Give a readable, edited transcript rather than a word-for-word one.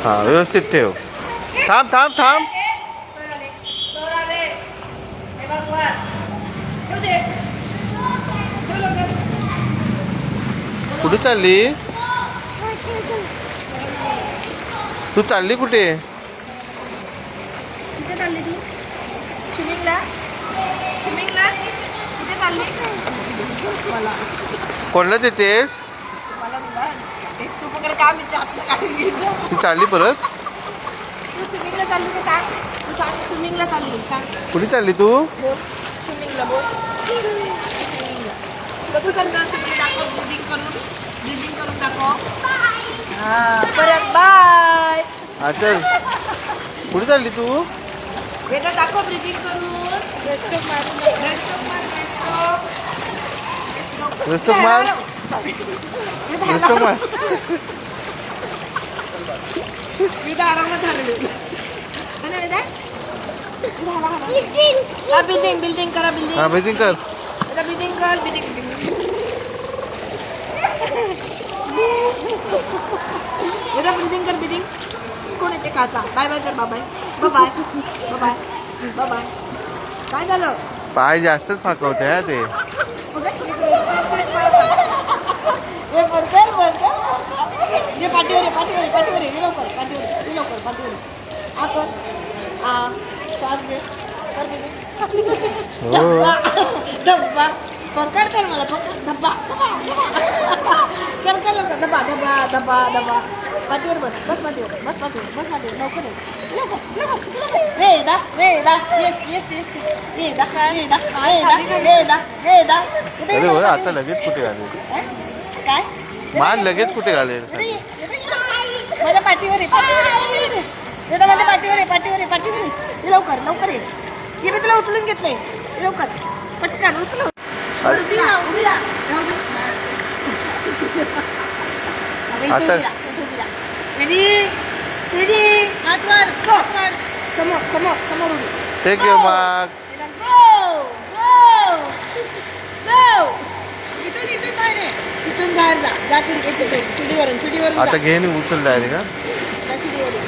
हा व्यवस्थित ठेव. थांब थांब थांब. कुठे चालली तू? चालली कुठे? कुठे चालली तू? स्विमिंगला? स्विमिंगला कुठे चालली? मला कोणला देतेस? मला तुला तू पकडे काम आतलं काढून घेतलं. तू चालली परत? तू स्विमिंगला चालली का सांग? तू सांग स्विमिंगला चालली सांग. कुठे चालली तू? बोल स्विमिंगला बोल. कसं करणार तुम्ही? दाखव ब्रिदिंग करून दाखव. हां परत बाय. हा चल. कुठे चालली तू? वेदा दाखव ब्रिदिंग करून. रेस्टॉप मार. रेस्टॉप मार. रेस्टॉप मार. वेदा आरामात झालेली. वेदा बिल्डिंग करा बिल्डिंग. हा ब्रीदिंग कर. वेदा बिल्डिंग कर बिल्डिंग. वेदा बिल्डिंग कर बिल्डिंग. कोण येते का आता? बाय बाय कर. Bye bye bye bye bye bye. काय झालं? पाय जास्तच फाकवते हा ते. ये पाठीवर ये लवकर. कर श्वास घे. कर धब्बा पकड कर मला पकड. धब्बा कर लवकर. धब्बा पाठीवर बस पाठीवर लवकर वेदा अरे होय आता लगेच कुठे घालेल? काय मान लगेच कुठे घालेल? माझ्या पाठीवर आहे. वेदा माझ्या पाठीवर आहे. लवकर ये. मी तुला उचलून घेतलंय. लवकर पटकन उचलून. उभी राहा. आता रेडी हात वर समोर उभी. Take your mark. गो इथून बाहेर जा शिडीवरून आता घे आणि उचल डायरेक्ट. शिडीवरून